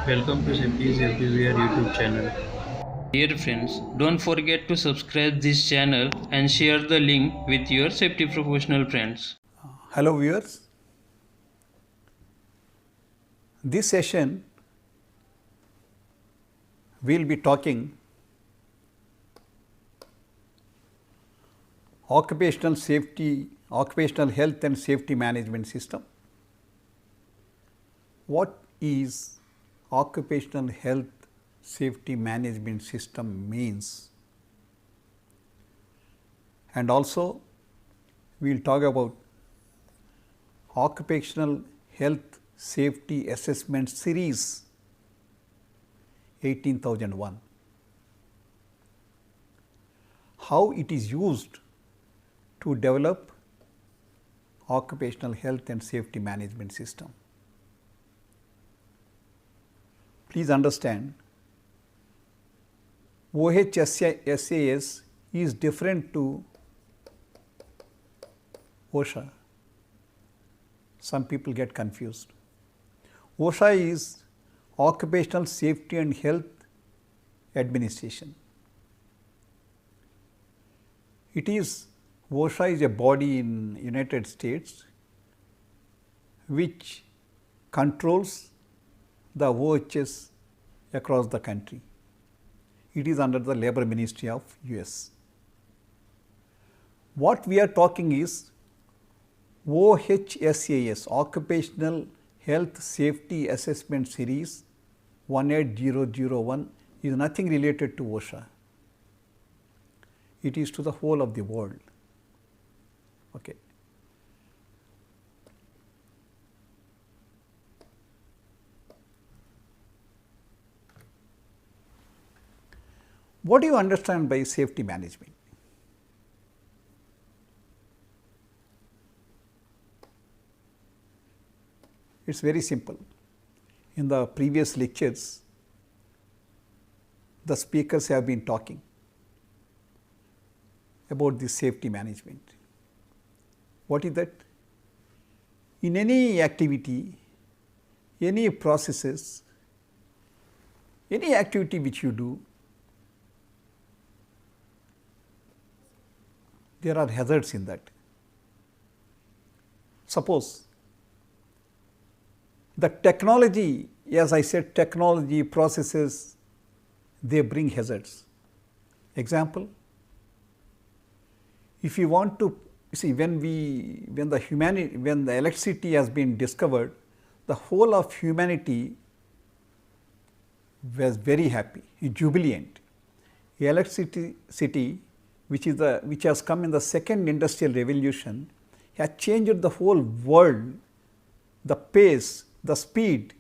Welcome to Safety is Everywhere YouTube channel. Dear friends, don't forget to subscribe this channel and share the link with your safety professional friends. Hello viewers, this session we will be talking occupational health and safety management system. What is occupational health safety management system means, and also we will talk about occupational health safety assessment series 18001, how it is used to develop occupational health and safety management system. Please understand, OHSAS is different to OSHA. Some people get confused. OSHA is Occupational Safety and Health Administration. OSHA is a body in United States which controls the OHS across the country. It is under the Labor Ministry of US. What we are talking is OHSAS, Occupational Health Safety Assessment Series 18001, is nothing related to OSHA. It is to the whole of the world. Okay. What do you understand by safety management? It is very simple. In the previous lectures, the speakers have been talking about the safety management. What is that? In any activity, any processes, any activity which you do, there are hazards in that. Suppose the technology, as I said, technology, processes, they bring hazards. Example, if you want to see, when the electricity has been discovered, the whole of humanity was very happy, jubilant. Electricity, which has come in the second industrial revolution, has changed the whole world, the pace, the speed,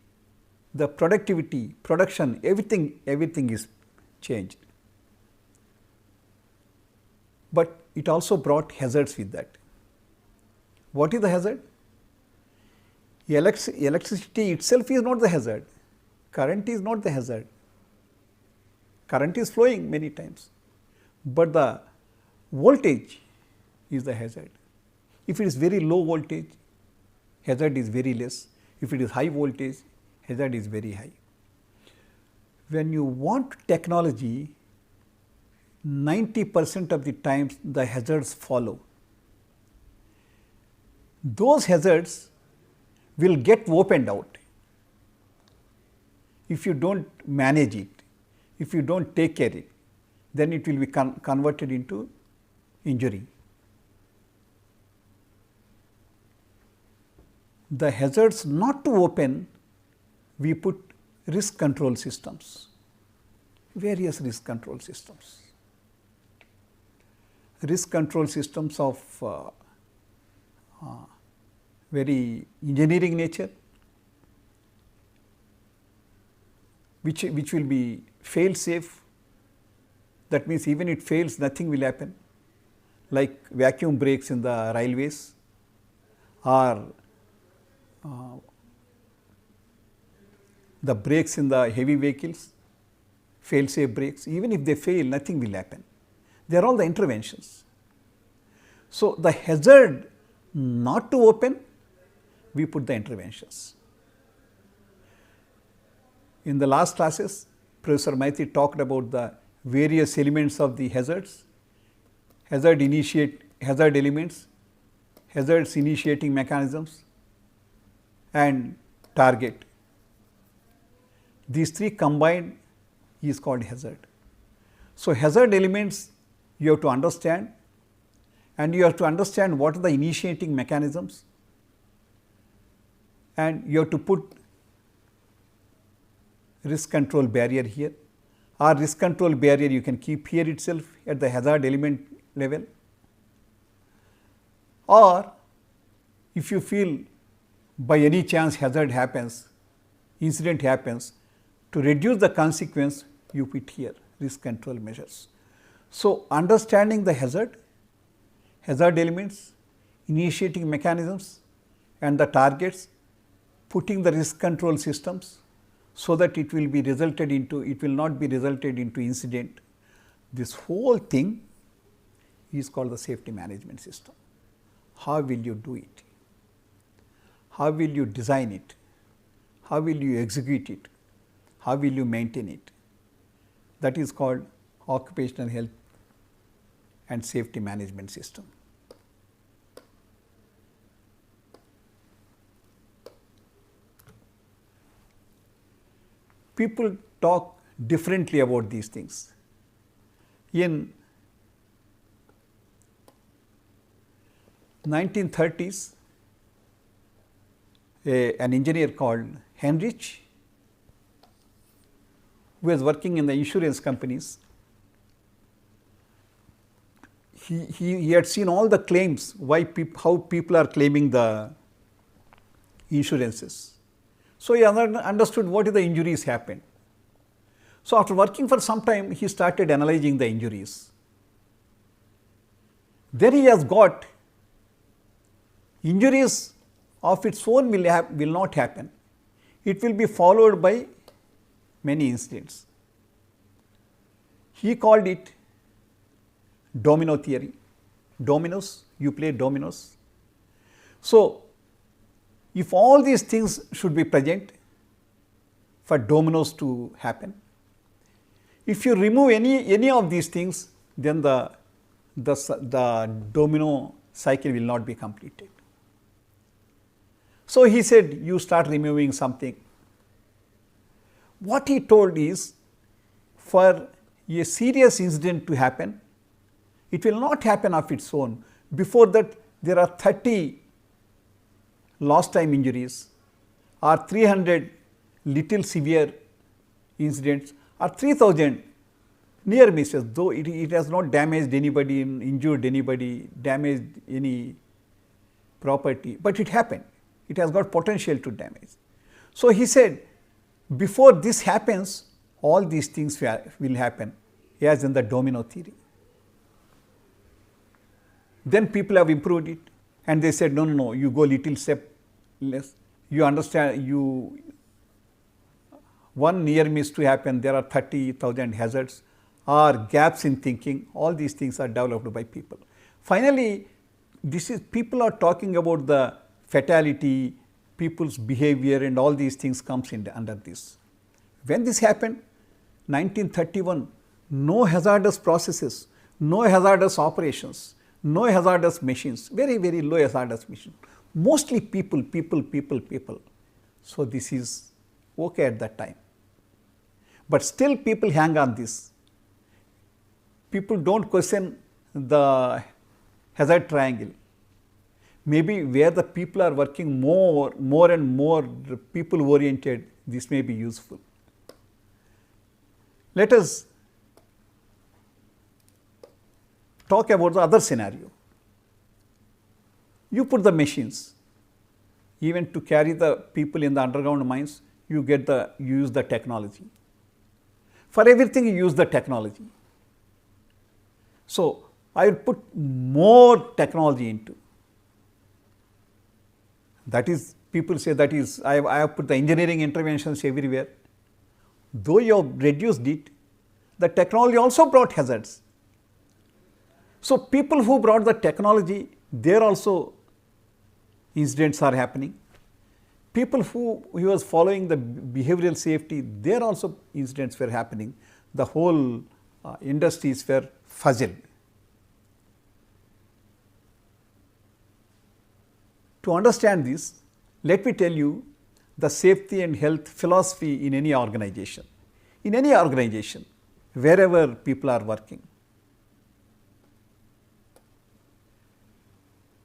the productivity, production, everything is changed. But it also brought hazards with that. What is the hazard? Electricity itself is not the hazard. Current is not the hazard. Current is flowing many times, but the voltage is the hazard. If it is very low voltage, hazard is very less. If it is high voltage, hazard is very high. When you want technology, 90% of the times the hazards follow. Those hazards will get opened out if you do not manage it, if you do not take care of it, then it will be converted into injury. The hazards not to open, we put risk control systems, various risk control systems. Risk control systems of very engineering nature, which will be fail safe. That means even it fails, nothing will happen, like vacuum brakes in the railways, or the brakes in the heavy vehicles, fail safe brakes. Even if they fail, nothing will happen. They are all the interventions. So, the hazard not to open, we put the interventions. In the last classes, Professor Maiti talked about the various elements of the hazards, hazard elements, hazards initiating mechanisms, and target. These three combined is called hazard. So, hazard elements you have to understand, and you have to understand what are the initiating mechanisms, and you have to put risk control barrier here. Our risk control barrier you can keep here itself at the hazard element level, or if you feel by any chance hazard happens, incident happens, to reduce the consequence you put here risk control measures. So, understanding the hazard elements, initiating mechanisms and the targets, putting the risk control systems so that it will not be resulted into incident. This whole thing is called the safety management system. How will you do it? How will you design it? How will you execute it? How will you maintain it? That is called occupational health and safety management system. People talk differently about these things. In 1930s, an engineer called Heinrich, who was working in the insurance companies, he had seen all the claims, how people are claiming the insurances. So, he understood what is the injuries happened. So, after working for some time, he started analyzing the injuries. Then he has got injuries of its own will not happen. It will be followed by many incidents. He called it domino theory. Dominoes, you play dominoes. So, if all these things should be present for dominoes to happen, if you remove any of these things, then the domino cycle will not be completed. So, he said you start removing something. What he told is, for a serious incident to happen, it will not happen of its own. Before that, there are 30 lost time injuries, or 300 little severe incidents, or 3000 near misses, though it has not damaged anybody, injured anybody, damaged any property, but it happened. It has got potential to damage. So, he said before this happens, all these things will happen, as in the domino theory. Then people have improved it, and they said no, you go little step less. You understand, one near miss to happen, there are 30,000 hazards or gaps in thinking. All these things are developed by people. Finally, people are talking about the fatality, people's behavior, and all these things comes under this. When this happened, 1931, no hazardous processes, no hazardous operations, no hazardous machines, very low hazardous machines, mostly people. So, this is okay at that time, but still people hang on this. People do not question the hazard triangle. Maybe where the people are working more and more people oriented, this may be useful. Let us talk about the other scenario. You put the machines, even to carry the people in the underground mines, you use the technology. For everything you use the technology. So, I will put more technology into. That is, people say that is, I have put the engineering interventions everywhere. Though you have reduced it, the technology also brought hazards. So, people who brought the technology, there also incidents are happening. people who was following the behavioral safety, there also incidents were happening. The whole industries were fuzzled. To understand this, let me tell you the safety and health philosophy in any organization. In any organization, wherever people are working.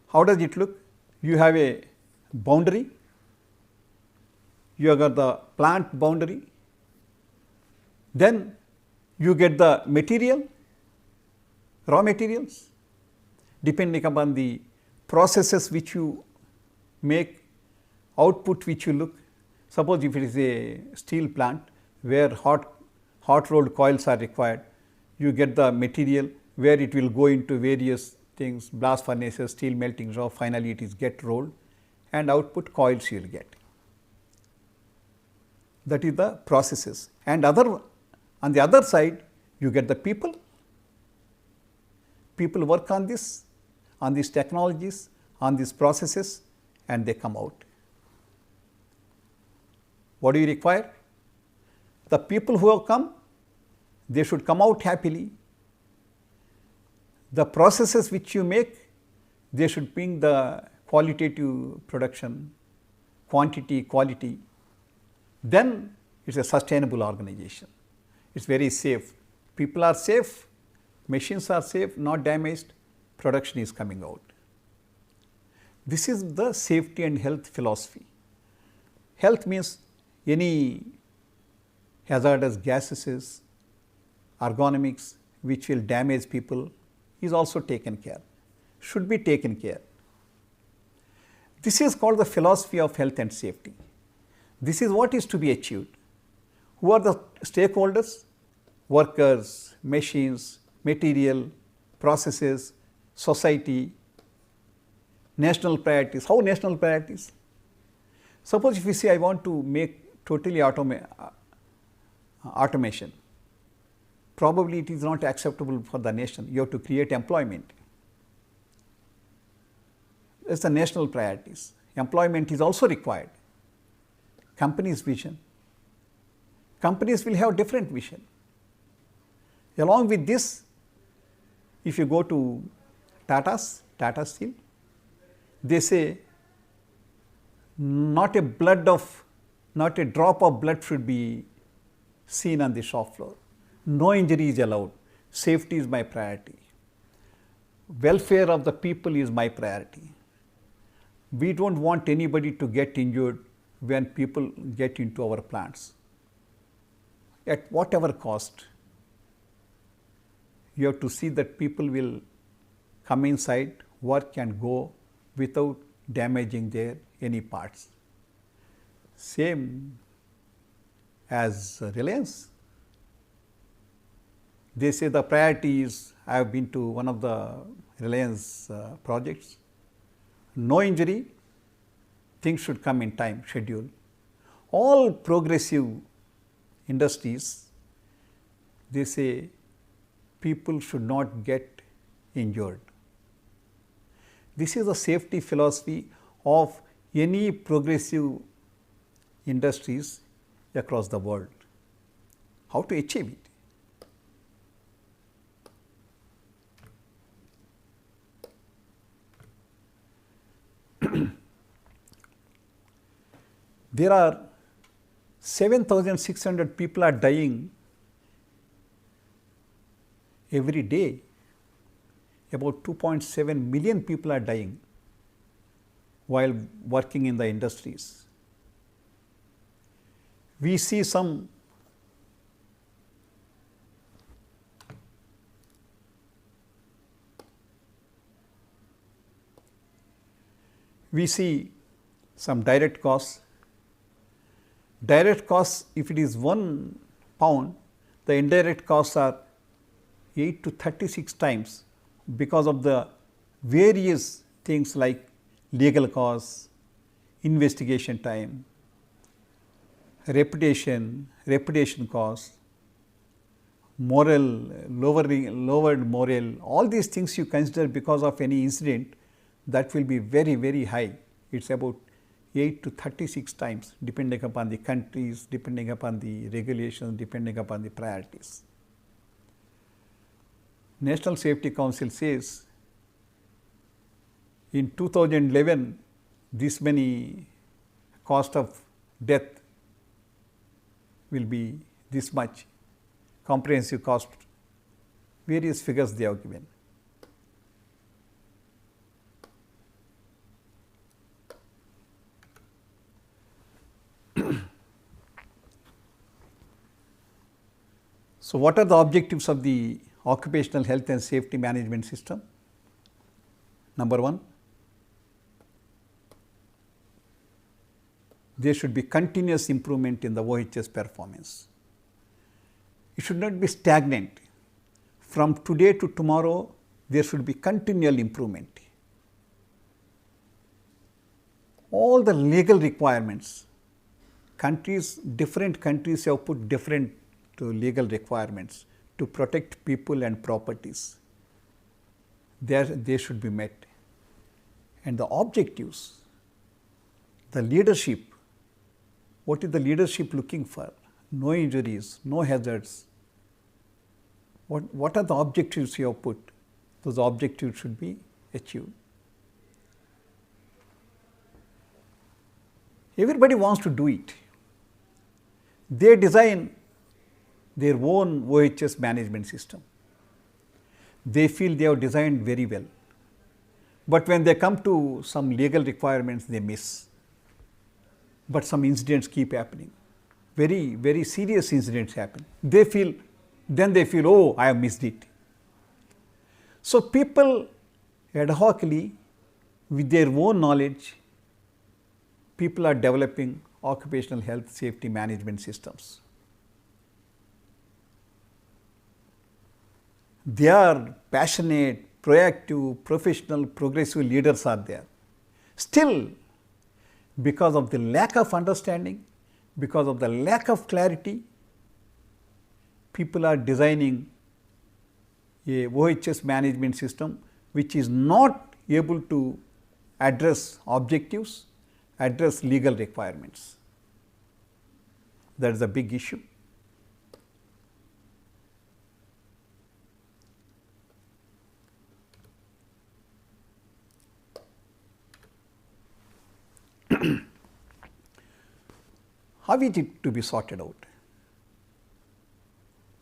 How does it look? You have a boundary, you have got the plant boundary, then you get the material, raw materials, depending upon the processes which you make, output which you look. Suppose if it is a steel plant where hot rolled coils are required, you get the material where it will go into various things, blast furnaces, steel melting shop, finally it is get rolled and output coils you will get. That is the processes. And on the other side, you get the people. People work on this, on these technologies, on these processes, and they come out. What do you require? The people who have come, they should come out happily. The processes which you make, they should bring the qualitative production, quantity, quality. Then it is a sustainable organization. It is very safe. People are safe, machines are safe, not damaged, production is coming out. This is the safety and health philosophy. Health means any hazardous gases, ergonomics which will damage people is also taken care, should be taken care. This is called the philosophy of health and safety. This is what is to be achieved. Who are the stakeholders? Workers, machines, material, processes, society, national priorities. How national priorities? Suppose if you say I want to make totally automation, probably it is not acceptable for the nation. You have to create employment. That is the national priorities. Employment is also required. Company's vision. Companies will have different vision. Along with this, if you go to Tata Steel, they say not a drop of blood should be seen on the shop floor. No injury is allowed. Safety is my priority. Welfare of the people is my priority. We don't want anybody to get injured when people get into our plants. At whatever cost, you have to see that people will come inside, work and go without damaging their any parts. Same as Reliance. They say the priority is, I have been to one of the Reliance projects, no injury, things should come in time, schedule. All progressive industries, they say people should not get injured. This is the safety philosophy of any progressive industries across the world. How to achieve it? There are 7,600 people are dying every day. About 2.7 million people are dying while working in the industries. We see some direct costs. Direct costs, if it is 1 pound, the indirect costs are 8 to 36 times because of the various things like legal costs, investigation time, reputation costs, lowered morale, all these things you consider because of any incident, that will be very, very high. It is about 8 to 36 times, depending upon the countries, depending upon the regulations, depending upon the priorities. National Safety Council says in 2011, this many cost of death will be this much, comprehensive cost, various figures they have given. So, what are the objectives of the occupational health and safety management system? Number one, there should be continuous improvement in the OHS performance. It should not be stagnant. From today to tomorrow, there should be continual improvement. All the legal requirements, different countries have put different legal requirements to protect people and properties. They should be met. And the objectives, the leadership, what is the leadership looking for? No injuries, no hazards. What are the objectives you have put? Those objectives should be achieved. Everybody wants to do it. They design their own OHS management system. They feel they have designed very well. But when they come to some legal requirements, they miss. But some incidents keep happening. Very, very serious incidents happen. Then they feel, oh, I have missed it. So people ad hocly, with their own knowledge, people are developing occupational health safety management systems. They are passionate, proactive, professional, progressive leaders are there. Still, because of the lack of understanding, because of the lack of clarity, people are designing a OHS management system which is not able to address objectives, address legal requirements. That is a big issue. How is it to be sorted out?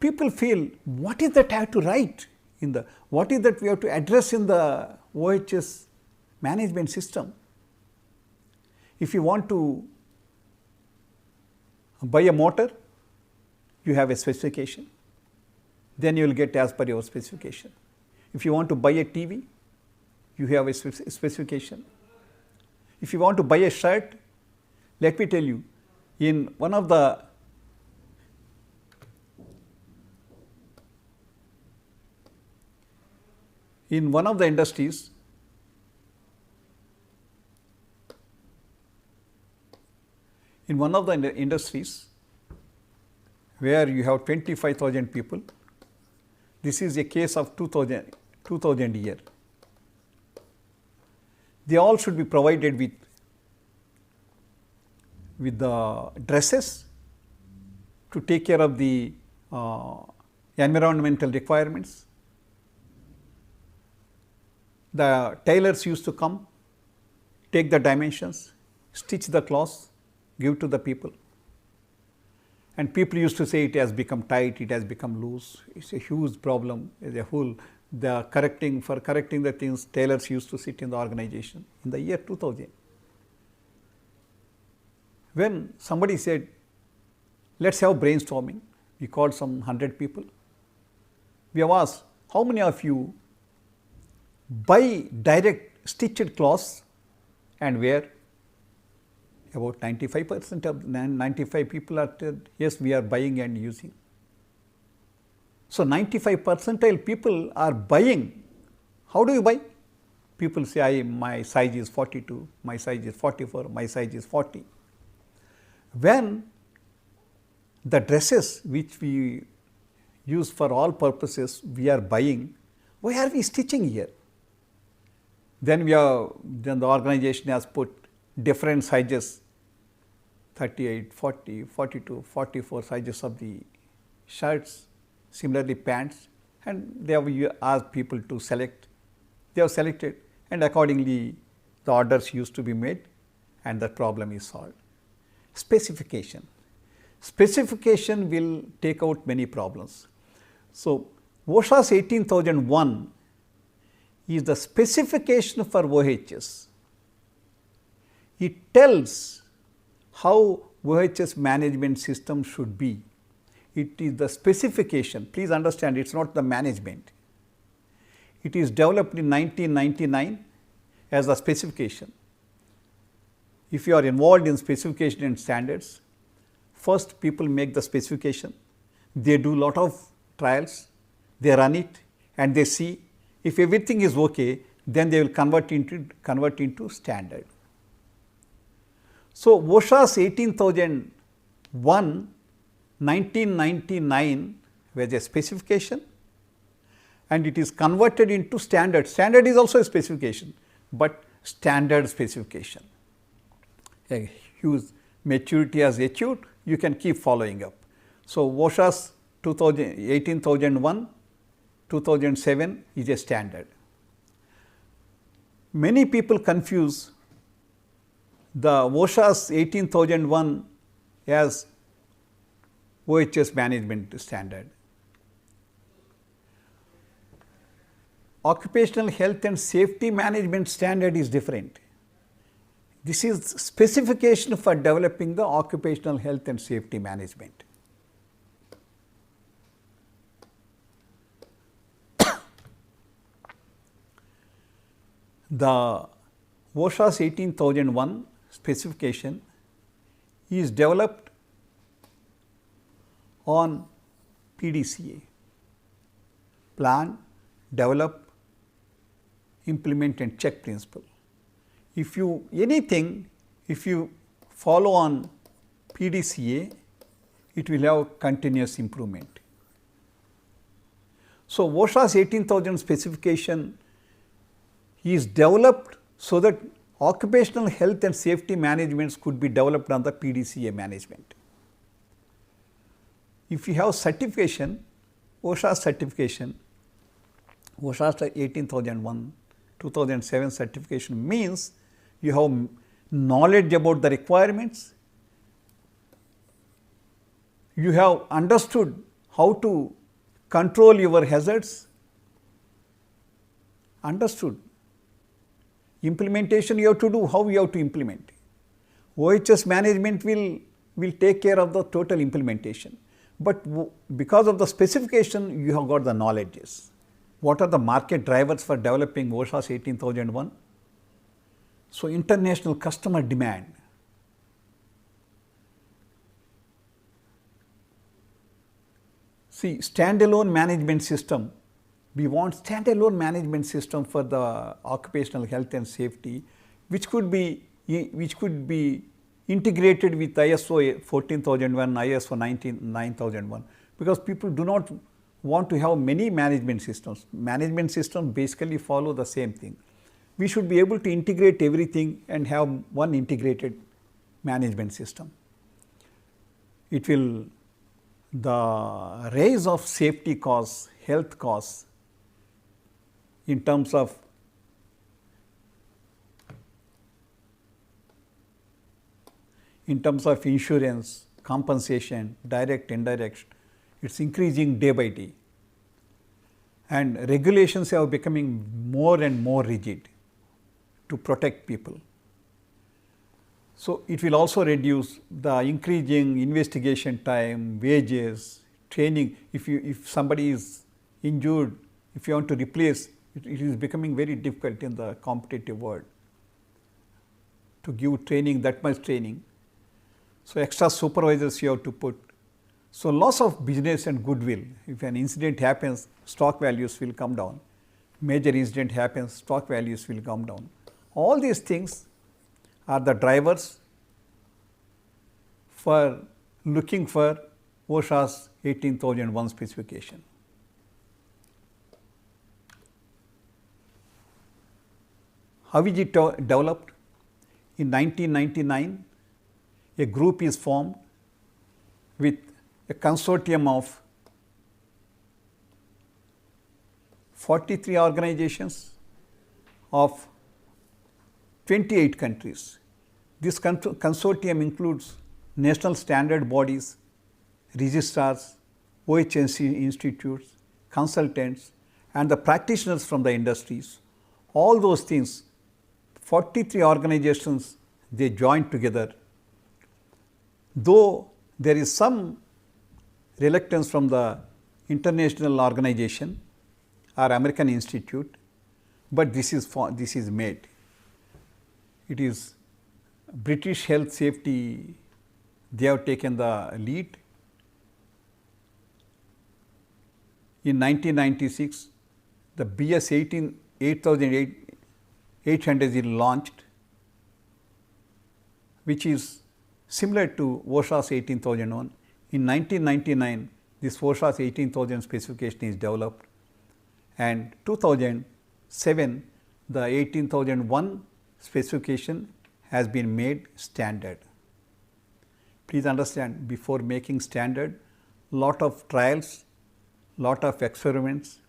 People feel, what is that I have to write in the, what is that we have to address in the OHS management system? If you want to buy a motor, you have a specification, then you will get as per your specification. If you want to buy a TV, you have a specification. If you want to buy a shirt, let me tell you, in one of the industries, where you have 25,000 people, this is a case of 2,000 a year. They all should be provided with the dresses to take care of the environmental requirements. The tailors used to come, take the dimensions, stitch the cloths, give to the people. And people used to say it has become tight, it has become loose. It's a huge problem. For correcting the things, tailors used to sit in the organization in the year 2000. When somebody said, let's have brainstorming, we called some 100 people. We have asked, how many of you buy direct stitched cloths and wear? About 95% of 95 people are said, yes, we are buying and using. So 95 percentile people are buying. How do you buy? People say, my size is 42, my size is 44, my size is 40. When the dresses which we use for all purposes we are buying, why are we stitching here? Then the organization has put different sizes, 38, 40, 42, 44 sizes of the shirts, similarly pants, and they have asked people to select. They have selected, and accordingly the orders used to be made and the problem is solved. Specification. Specification will take out many problems. So, OSHA's 18001 is the specification for OHS. It tells how OHS management system should be. It is the specification. Please understand, it is not the management. It is developed in 1999 as a specification. If you are involved in specification and standards, first people make the specification, they do lot of trials, they run it and they see if everything is okay, then they will convert into standard. So, OSHA's 18001 1999 was a specification and it is converted into standard. Standard is also a specification, but standard specification. A huge maturity has achieved, you can keep following up. So, OSHA's 18001, 2007 is a standard. Many people confuse the OSHA's 18001 as OHS management standard. Occupational health and safety management standard is different. This is specification for developing the occupational health and safety management. The OSHA's 18001 specification is developed on PDCA, plan, develop, implement and check principle. If you follow on PDCA, it will have continuous improvement. So, OSHA's 18000 specification is developed so that occupational health and safety managements could be developed on the PDCA management. If you have certification, OSHA certification, OSHA's 18001, 2007 certification means you have knowledge about the requirements, you have understood how to control your hazards, understood. Implementation you have to do, how you have to implement. OHS management will take care of the total implementation, but because of the specification you have got the knowledges. What are the market drivers for developing OSHA's 18001? So, international customer demand. See, standalone management system, we want standalone management system for the occupational health and safety, which could be integrated with ISO 14001, ISO 9001, because people do not want to have many management systems. Management systems basically follow the same thing. We should be able to integrate everything and have one integrated management system. It will, the rise of safety costs, health costs in terms of insurance, compensation, direct, indirect, it is increasing day by day, and regulations are becoming more and more rigid to protect people. So, it will also reduce the increasing investigation time, wages, training. If somebody is injured, if you want to replace, it is becoming very difficult in the competitive world to give training, that much training. So, extra supervisors you have to put. So, loss of business and goodwill. If an incident happens, stock values will come down. Major incident happens, stock values will come down. All these things are the drivers for looking for OSHA's 18001 specification. How is it developed? in 1999, a group is formed with a consortium of 43 organizations of 28 countries. This consortium includes national standard bodies, registrars, OHSC institutes, consultants, and the practitioners from the industries. All those things, 43 organizations, they joined together. Though there is some reluctance from the international organization or American institute, but this is made. It is British Health Safety, they have taken the lead. In 1996, the BS 8800 is launched, which is similar to OSHA's 18001. In 1999, this OSHA's 18000 specification is developed, and 2007, the 18001 specification has been made standard. Please understand, before making standard, lot of trials, lot of experiments,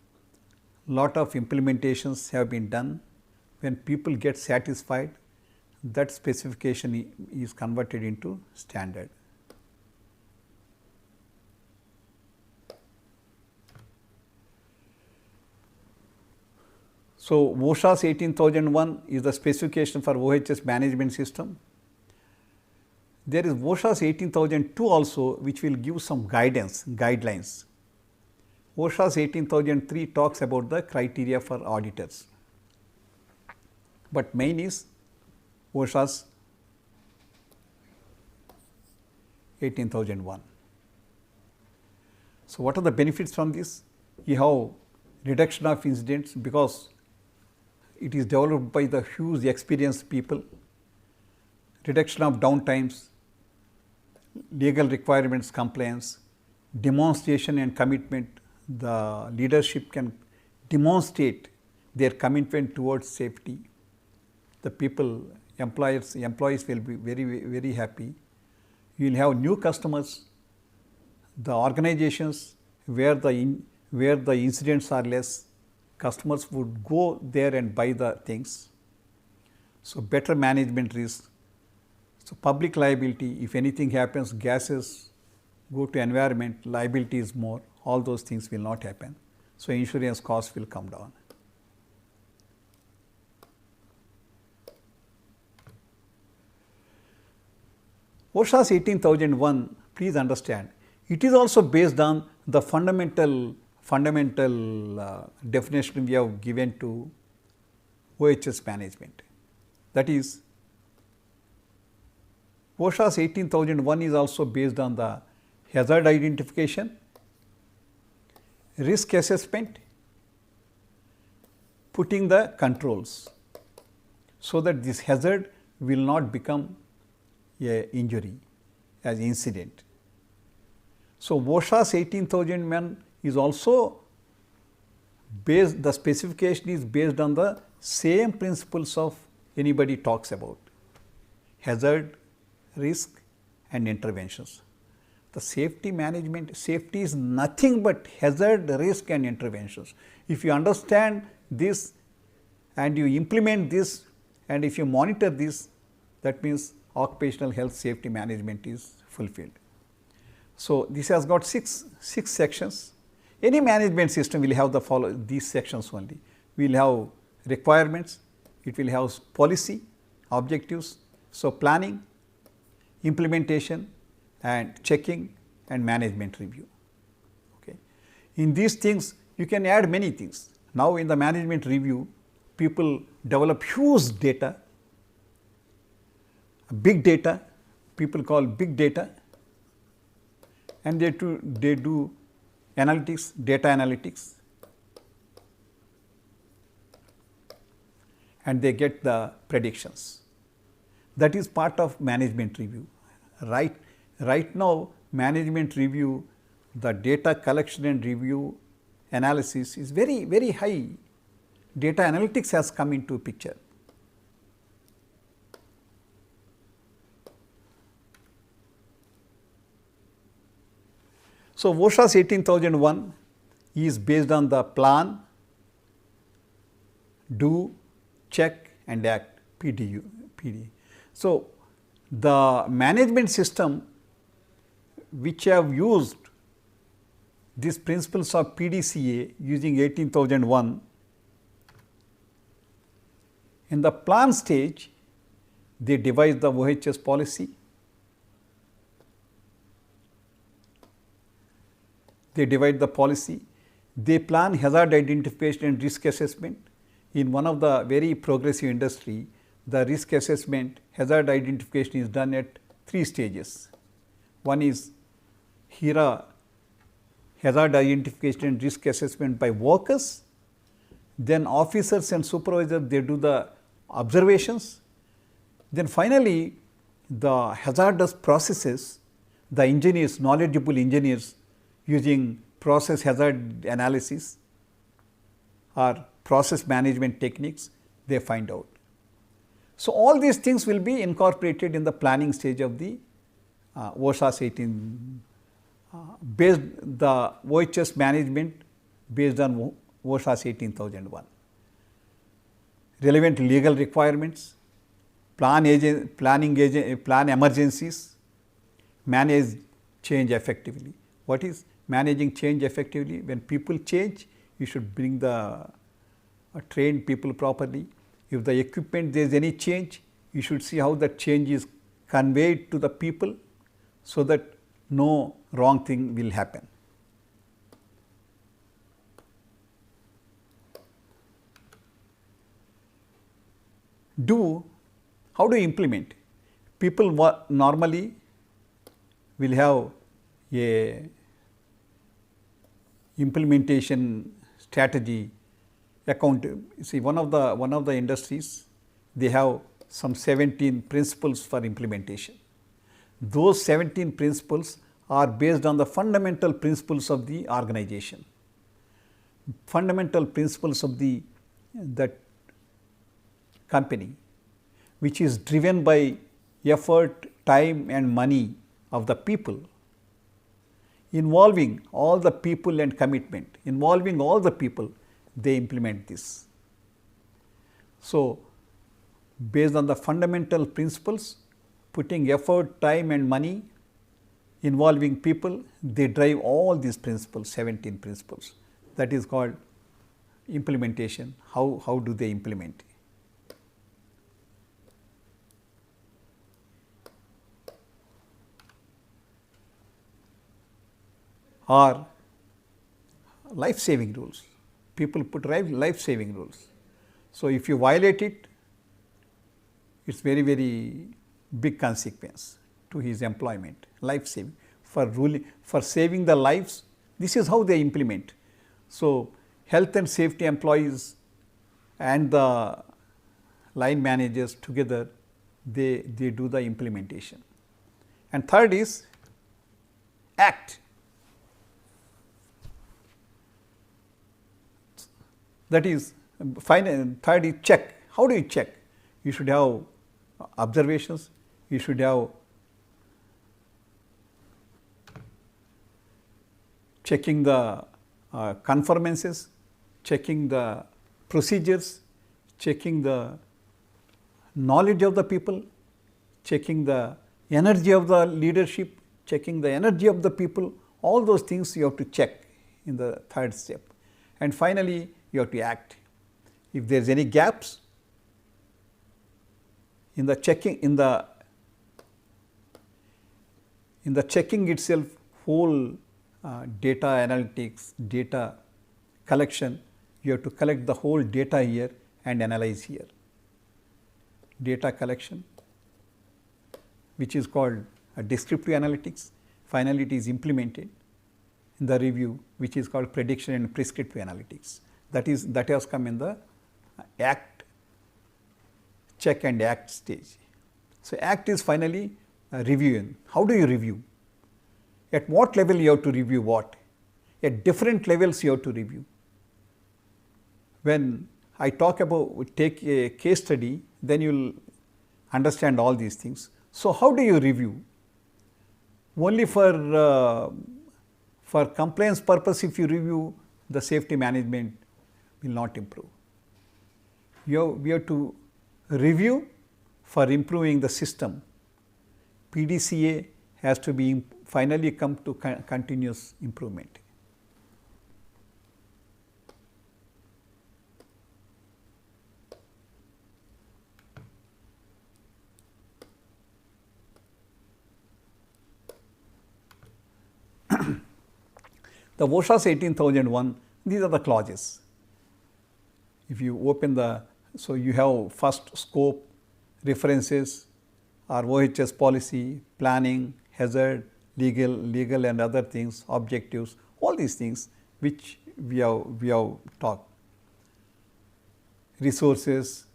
lot of implementations have been done. When people get satisfied, that specification is converted into standard. So, OSHA's 18001 is the specification for OHS management system. There is OSHA's 18002 also, which will give some guidelines. OSHA's 18003 talks about the criteria for auditors, but main is OSHA's 18001. So, what are the benefits from this? You have reduction of incidents because it is developed by the huge experienced people, reduction of downtimes, legal requirements compliance, demonstration and commitment. The leadership can demonstrate their commitment towards safety. The people, employees will be very happy. You will have new customers, the organizations where the incidents are less, customers would go there and buy the things. So, better management risk. So, public liability, if anything happens, gases go to environment, liability is more, all those things will not happen. So, insurance costs will come down. OSHA's 18001, please understand, it is also based on the fundamental definition we have given to OHS management. That is, OSHA's 18001 is also based on the hazard identification, risk assessment, putting the controls, so that this hazard will not become a injury as incident. So, OSHA's 18001 is also based, the specification is based on the same principles of anybody talks about hazard, risk and interventions. The safety management, safety is nothing but hazard, risk and interventions. If you understand this and you implement this and if you monitor this, that means occupational health safety management is fulfilled. So, this has got six sections. Any management system will have these sections only. We will have requirements, it will have policy, objectives, so planning, implementation and checking and management review. Okay. In these things you can add many things. Now, in the management review, people develop huge data, big data, people call big data, and they do analytics, data analytics, and they get the predictions. That is part of management review. Right now, management review, the data collection and review analysis is very high. Data analytics has come into picture. So, OSHA's 18001 is based on the plan, do, check and act, PDU, PD. So, the management system which have used these principles of PDCA using 18001, in the plan stage they devise the OHS policy, they divide the policy, they plan hazard identification and risk assessment. In one of the very progressive industry, the risk assessment, hazard identification is done at 3 stages. One is HERA, hazard identification and risk assessment by workers, then officers and supervisors, they do the observations, then finally the hazardous processes, the engineers, knowledgeable engineers using process hazard analysis or process management techniques, they find out. So, all these things will be incorporated in the planning stage of the OSHA's 18, based the OHS management based on OSHA's 18001. Relevant legal requirements, plan emergencies, manage change effectively. What is managing change effectively? When people change, you should bring the train people properly. If the equipment there is any change, you should see how that change is conveyed to the people, so that no wrong thing will happen. Do, how do you implement? People normally will have a implementation strategy account. See, one of the industries, they have some 17 principles for implementation. Those 17 principles are based on the fundamental principles of the organization, fundamental principles of that company, which is driven by effort, time and money of the people, involving all the people and commitment, involving all the people, they implement this. So, based on the fundamental principles, putting effort, time and money, involving people, they drive all these principles, 17 principles. That is called implementation. How do they implement? Or life saving rules. People put life saving rules. So, if you violate it, it is very, very big consequence to his employment, life saving. For saving the lives, this is how they implement. So, health and safety employees and the line managers together, they do the implementation. And third is act. That is final. Third is check. How do you check? You should have observations, you should have checking the conformances, checking the procedures, checking the knowledge of the people, checking the energy of the leadership, checking the energy of the people. All those things you have to check in the third step. And finally, you have to act. If there is any gaps in the checking, in the checking itself, whole data analytics, data collection, you have to collect the whole data here and analyze here. Data collection, which is called descriptive analytics. Finally, it is implemented in the review, which is called prediction and prescriptive analytics. That has come in the act, check and act stage. So, act is finally reviewing. How do you review? At what level you have to review what? At different levels you have to review. When I talk about take a case study, then you will understand all these things. So, how do you review? Only for For compliance purpose, if you review, the safety management will not improve. We have to review for improving the system. PDCA has to be finally come to continuous improvement. The OSHA's 18001, these are the clauses. If you open the, so you have first scope, references, or OHS policy, planning, hazard, legal and other things, objectives, all these things which we have talked. Resources,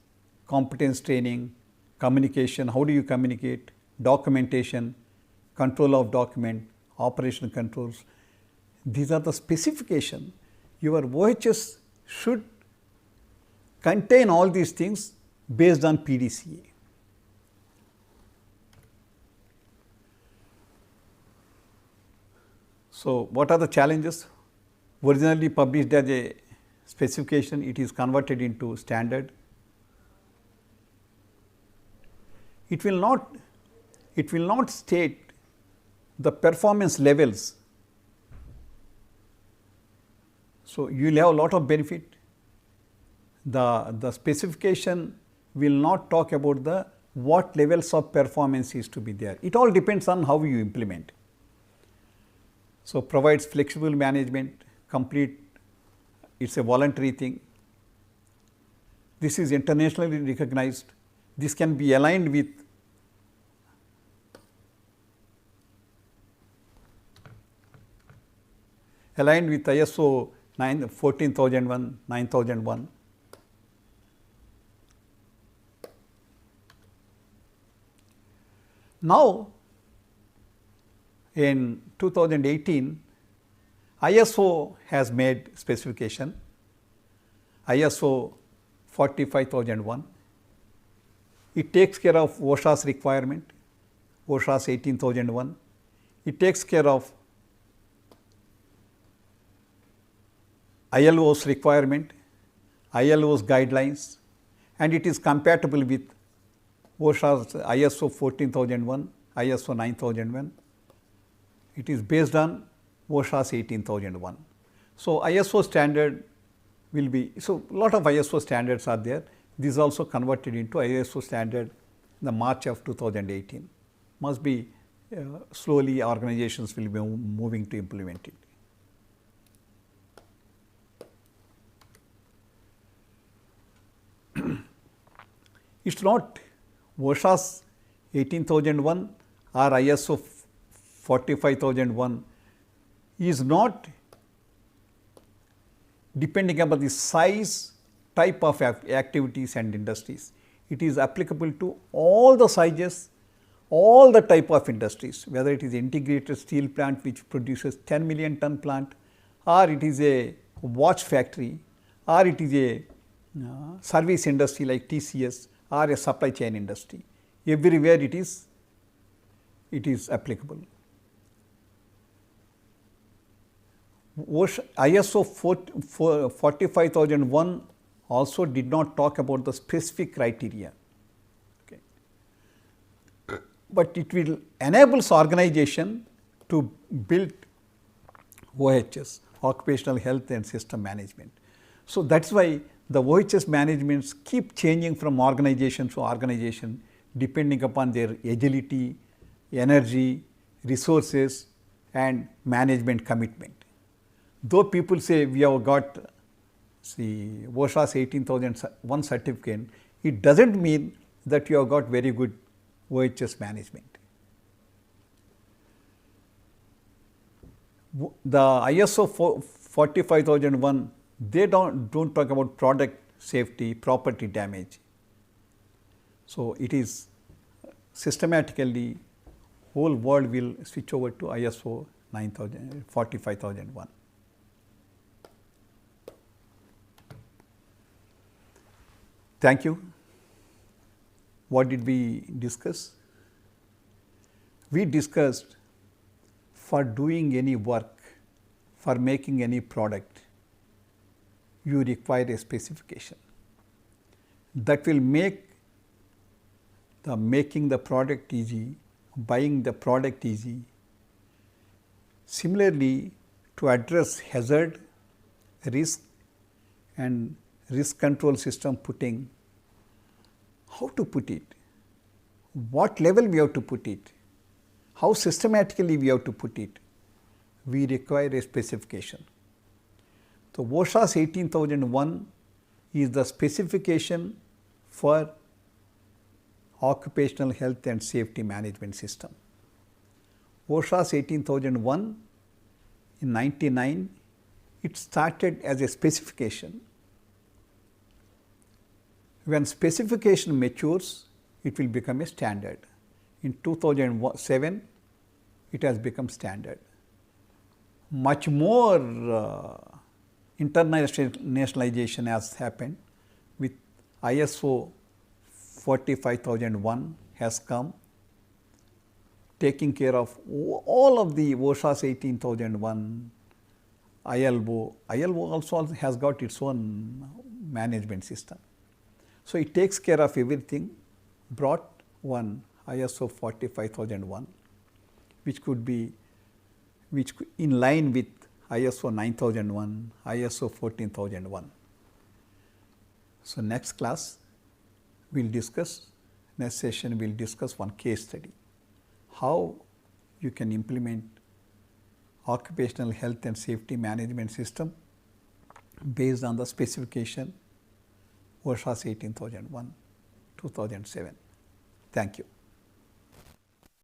competence training, communication, how do you communicate, documentation, control of document, operational controls. These are the specification. Your OHS should contain all these things based on PDCA. So, what are the challenges? Originally published as a specification, it is converted into standard. It will not state the performance levels. So, you will have a lot of benefit. The specification will not talk about the what levels of performance is to be there. It all depends on how you implement. So, provides flexible management, complete, it is a voluntary thing. This is internationally recognized. This can be aligned with ISO 14001, 9001. Now, in 2018, ISO has made specification, ISO 45001. It takes care of OSHA's requirement, OSHA's 18001. It takes care of ILO's requirement, ILO's guidelines, and it is compatible with OSHA's ISO 14001, ISO 9001. It is based on OSHA's 18001. So, ISO standard will be, so lot of ISO standards are there. This is also converted into ISO standard in the March of 2018. Must be slowly organizations will be moving to implement it. It is not OSHA's 18001 or ISO 45001 is not depending upon the size, type of activities and industries. It is applicable to all the sizes, all the type of industries, whether it is integrated steel plant which produces 10 million ton plant, or it is a watch factory, or it is a service industry like TCS, or a supply chain industry. Everywhere it is applicable. ISO 45001 also did not talk about the specific criteria, okay. But it will enables organization to build OHS, occupational health and system management. So, that is why the OHS managements keep changing from organization to organization depending upon their agility, energy, resources and management commitment. Though people say we have got OSHA's 18001 certificate, it does not mean that you have got very good OHS management. The ISO 45001, they don't talk about product safety, property damage. So, it is systematically whole world will switch over to ISO 45001. Thank you. What did we discuss? We discussed for doing any work for making any product, you require a specification that will make the making the product easy, buying the product easy. Similarly, to address hazard, risk and risk control system putting, how to put it, what level we have to put it, how systematically we have to put it, we require a specification. So, OSHA's 18001 is the specification for occupational health and safety management system. OSHA's 18001 in 99, it started as a specification. When specification matures, it will become a standard. In 2007, it has become standard. Much more internationalization has happened with ISO 45001 has come, taking care of all of the OSHA's 18001, ILO. ILO also has got its own management system. So, it takes care of everything, brought one ISO 45001, which could be in line with ISO 9001, ISO 14001. So, next class we will discuss, next session we will discuss one case study, how you can implement occupational health and safety management system based on the specification OSHA's 18001, 2007. Thank you.